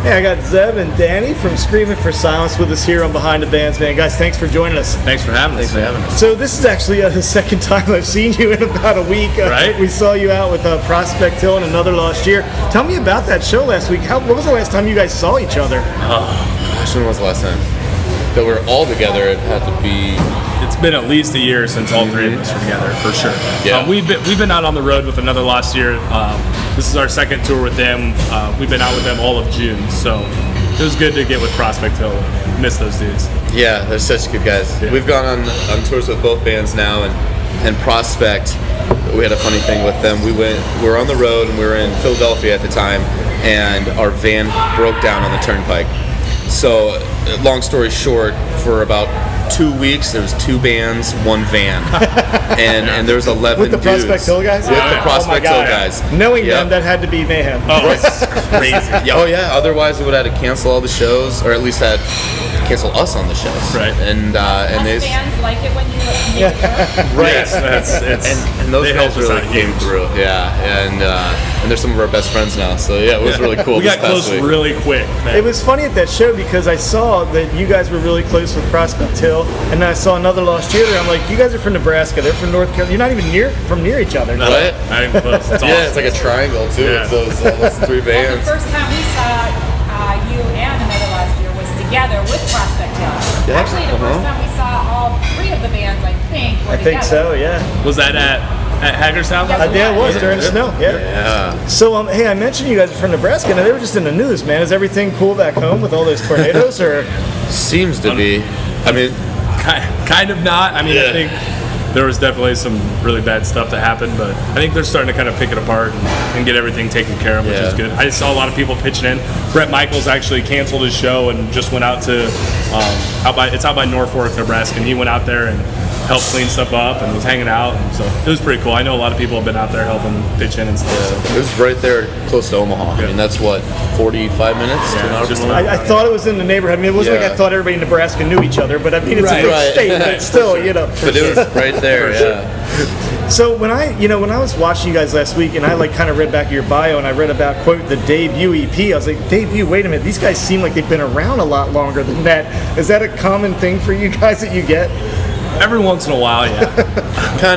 Hey, I got Zeb and Danny from Screaming for Silence with us here on Behind the Bands, man. Guys, thanks for joining us. Thanks for having us. So this is actually the second time I've seen you in about a week. Right? We saw you out with Prospect Hill and Another Lost Year. Tell me about that show last week. What was the last time you guys saw each other? Oh, gosh, when was the last time that we're all together? It had to be... It's been at least a year since all three of us were together, for sure. Yeah. We've been out on the road with Another Lost Year. This is our second tour with them. We've been out with them all of June, so it was good to get with Prospect Hill and miss those dudes. Yeah, they're such good guys. Yeah. We've gone on tours with both bands now, and Prospect, we had a funny thing with them. We were on the road, and we were in Philadelphia at the time, and our van broke down on the turnpike. So, long story short, for about 2 weeks, there was 2 bands, 1 van, and there was 11 with the dudes. Prospect Hill guys? With the Prospect Hill guys. Knowing them, that had to be mayhem. Oh, it's crazy. Oh yeah. Otherwise, we would have had to cancel all the shows, or at least had to cancel us on the shows. Right. And they fans like it when you make it work. right. Yes, and those they guys helped us really out came huge. through. Yeah. And they're some of our best friends now. So yeah, it was really cool. We this got past close week. really quick. Man. It was funny at that show because I saw that you guys were really close with Prospect Hill, and then I saw Another Lost Year there. I'm like, you guys are from Nebraska. They're from North Carolina. You're not even near each other. No, Right? not even close. It's Yeah, awesome. it's like a triangle too. Yeah. It's those 3 Well, the bands. first time we saw you and Another Last Year was together with Prospect Hill. Yeah, Actually, the first time we saw all 3 of the bands, I think, were I think so, yeah. Was that at Hagerstown? Yes. Yeah, it was during the snow. Yeah. Yeah. So, hey, I mentioned you guys are from Nebraska. Now they were just in the news, man. Is everything cool back home with all those tornadoes, or? Seems to be. I mean, Kind of not. I mean, Yeah. I think there was definitely some really bad stuff that happened, but I think they're starting to kind of pick it apart and get everything taken care of, which Yeah. is good. I saw a lot of people pitching in. Brett Michaels actually canceled his show and just went out to out by Norfolk, Nebraska, and he went out there and helped clean stuff up and was hanging out, and so it was pretty cool. I know a lot of people have been out there helping pitch in and stuff. it was right there close to Omaha. I mean, that's what, 45 minutes to an hour just from about. Omaha? I thought it was in the neighborhood. I mean, it wasn't like I Yeah. thought everybody in Nebraska knew each other, but I mean, it's a big Right. state, but still, you know. But it was right there. Yeah. So when I was watching you guys last week, and I like kind of read back your bio, and I read about quote the debut EP. I was like, debut? Wait a minute, these guys seem like they've been around a lot longer than that. Is that a common thing for you guys that you get? Every once in a while, yeah.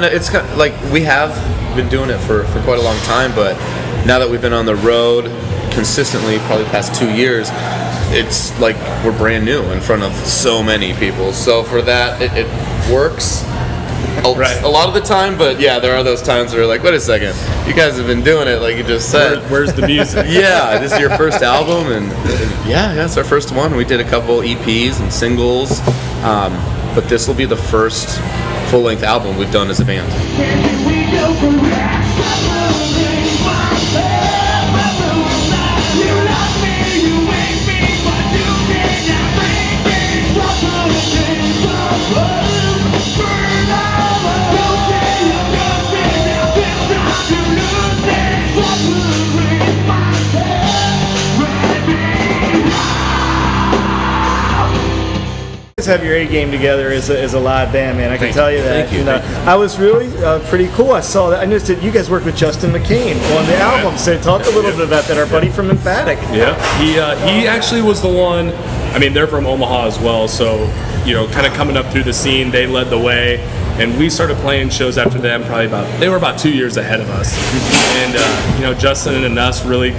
It's kind of like we have been doing it for quite a long time, but now that we've been on the road consistently, probably the past 2 years, it's like we're brand new in front of so many people. So for that, it works Right. a lot of the time, but yeah, there are those times where you're like, wait a second, you guys have been doing it like you just said. Where's the music? Yeah, this is your first album, and yeah, it's our first one. We did a couple EPs and singles, but this will be the first full-length album we've done as a band. You guys have your A game together as a live band, man. I can tell you that. Thank you. I was really pretty cool. I saw that. I noticed that you guys worked with Justin McCain on the album. So talk a little bit about that. Our buddy from Emphatic. Yeah, he actually was the one. I mean, they're from Omaha as well, so kind of coming up through the scene, they led the way, and we started playing shows after them. They were about 2 years ahead of us, and Justin and us really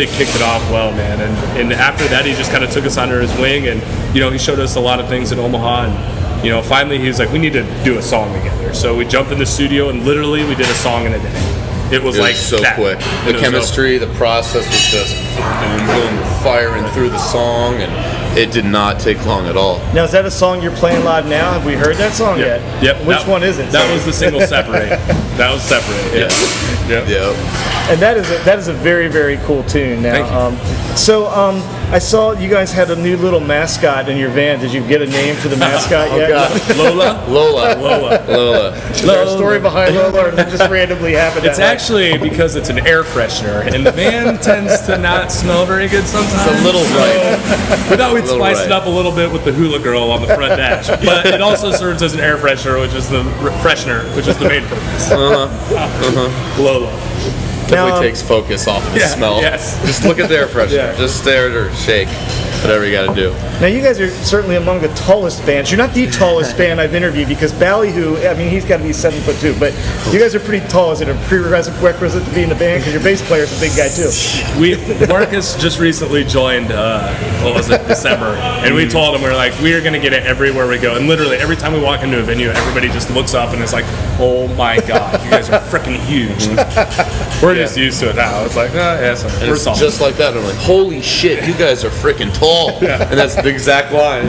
kicked it off well, man. And after that, he just kind of took us under his wing, and he showed us a lot of things in Omaha, and finally he was like, we need to do a song together. So we jumped in the studio, and literally we did a song in a day. It was like so that. quick. And The it was chemistry, the process was just boom, boom, firing through the song, and it did not take long at all. Now, is that a song you're playing live now? Have we heard that song yet? Yep. Which one is it? That was the single Separate. That was Separate. Yeah. Yep. Yeah. And that is a very, very cool tune. Now, Thank you. I saw you guys had a new little mascot in your van. Did you get a name for the mascot Oh yet? God. Lola. Lola. Is there a story behind Lola, or did it just randomly happen? It's that way? actually because it's an air freshener, and the van tends to not smell very good sometimes. It's a little right. We thought we'd little spice right. it up a little bit with the hula girl on the front dash, but it also serves as an air freshener, which is the main purpose. Lola. Definitely takes focus off of the smell. Yes. Just look at the air freshener. Yeah. Just stare at or shake. Whatever you got to do. Now, you guys are certainly among the tallest bands. You're not the tallest band I've interviewed because Ballyhoo, I mean, he's got to be 7'2", but you guys are pretty tall. Is it a prerequisite to be in the band? Because your bass player's a big guy, too. Marcus just recently joined, December, and we told him, we were like, we are going to get it everywhere we go. And literally, every time we walk into a venue, everybody just looks up and is like, oh my God, you guys are freaking huge. We're just used to it now. It's like, And we're it's tall. just like that. And I'm like, holy shit, you guys are freaking tall. And that's the exact line.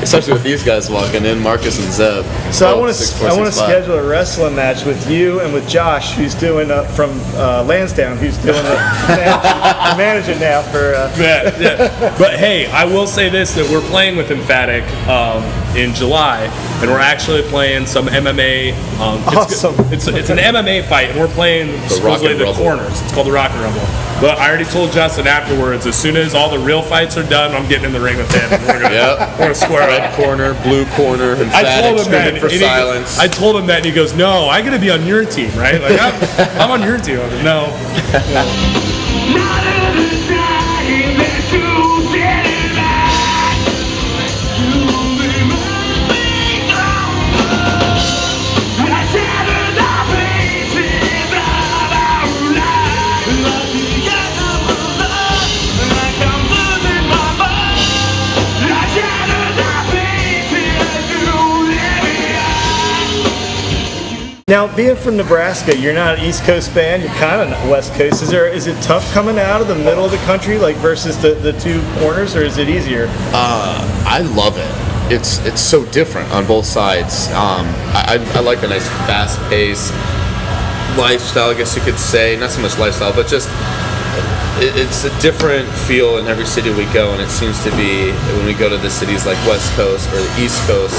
Especially with these guys walking in, Marcus and Zeb. So I Both want 6'4", to 6'5". schedule a wrestling match with you and with Josh, who's doing from Lansdowne, who's doing the managing now for. Yeah. But hey, I will say this: that we're playing with Emphatic in July, and we're actually playing some MMA. Awesome. It's an MMA fight, and we're playing supposedly the corners. It's called the Rock and Rumble. But I already told Justin afterwards, as soon as all the real fights are done, I'm getting in the ring with him. And we're gonna square Red up. corner, blue corner, I Emphatic told him that. screaming for silence. I told him that, and he goes, "No, I gotta be on your team, right? Like I'm on your team." I go, no. Now, being from Nebraska, you're not an East Coast band. You're kind of West Coast. Is it tough coming out of the middle of the country, like versus the two corners, or is it easier? I love it. It's so different on both sides. I like a nice fast-paced lifestyle, I guess you could say. Not so much lifestyle, but just it's a different feel in every city we go, and it seems to be when we go to the cities like West Coast or the East Coast,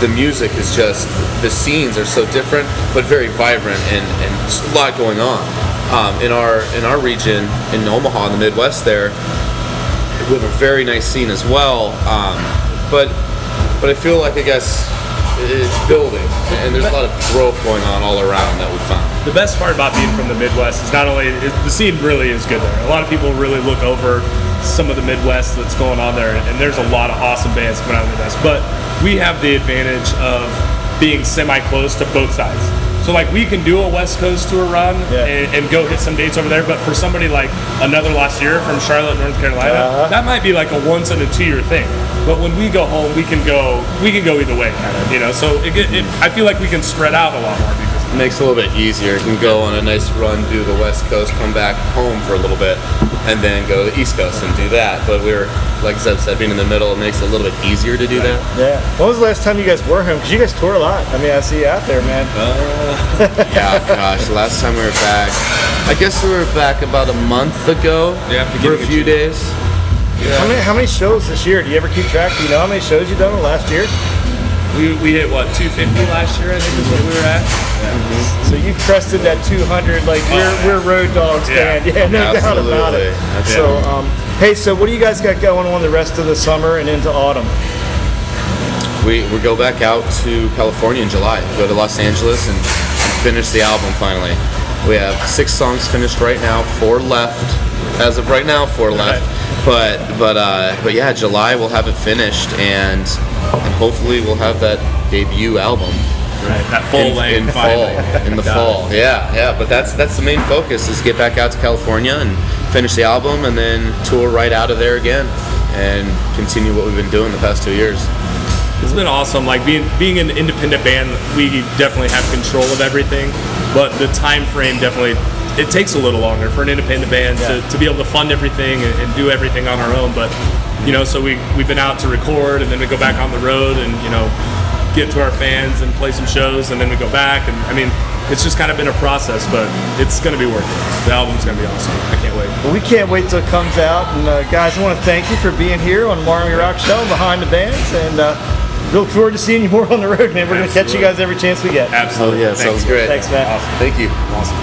the music is just, the scenes are so different, but very vibrant and just a lot going on. In our region, in Omaha, in the Midwest there, we have a very nice scene as well, but I feel like, I guess, it's building, and there's a lot of growth going on all around that we found. The best part about being from the Midwest is not only the scene really is good there. A lot of people really look over some of the Midwest that's going on there, and there's a lot of awesome bands coming out of the Midwest. But we have the advantage of being semi-close to both sides. So like we can do a West Coast tour run and go hit some dates over there, but for somebody like Another Last Year from Charlotte, North Carolina, that might be like a once in a 2-year thing. But when we go home, we can go either way, kind of, you know. So I feel like we can spread out a lot more because It makes it a little bit easier. You can go on a nice run, do the West Coast, come back home for a little bit, and then go to the East Coast and do that. But like Zeb said, being in the middle, it makes it a little bit easier to do that. Yeah. When was the last time you guys were home? Because you guys tour a lot. I mean, I see you out there, man. Yeah, gosh, the last time we were back, I guess we were back about a month ago for a few days. Yeah. How many shows this year? Do you ever keep track? Do you know how many shows you've done last year? we hit what 250 last year, I think is what we were at. So you crested that 200, like we're road dogs, man. Yeah, no doubt about it. So, hey, so what do you guys got going on the rest of the summer and into autumn? We go back out to California in July. Go to Los Angeles and finish the album finally. We have 6 songs finished right now, 4 left. As of right now, 4 left. But yeah, July we'll have it finished, and hopefully we'll have that debut album. Right, that full length in the fall. Yeah. But that's the main focus, is get back out to California and finish the album, and then tour right out of there again, and continue what we've been doing the past 2 years. It's been awesome. Like being an independent band, we definitely have control of everything, but the time frame definitely, it takes a little longer for an independent band to be able to fund everything and do everything on our own. But so we've been out to record, and then we go back on the road and get to our fans and play some shows, and then we go back. And I mean, it's just kind of been a process, but it's going to be worth it. The album's going to be awesome. I can't wait. Well, we can't wait till it comes out. And guys, I want to thank you for being here on Marr Rock Show Behind the Bands, and we look forward to seeing you more on the road, man. We're going to catch you guys every chance we get. Absolutely. Oh, yeah, sounds great. Thanks, man. Awesome. Thank you. Awesome.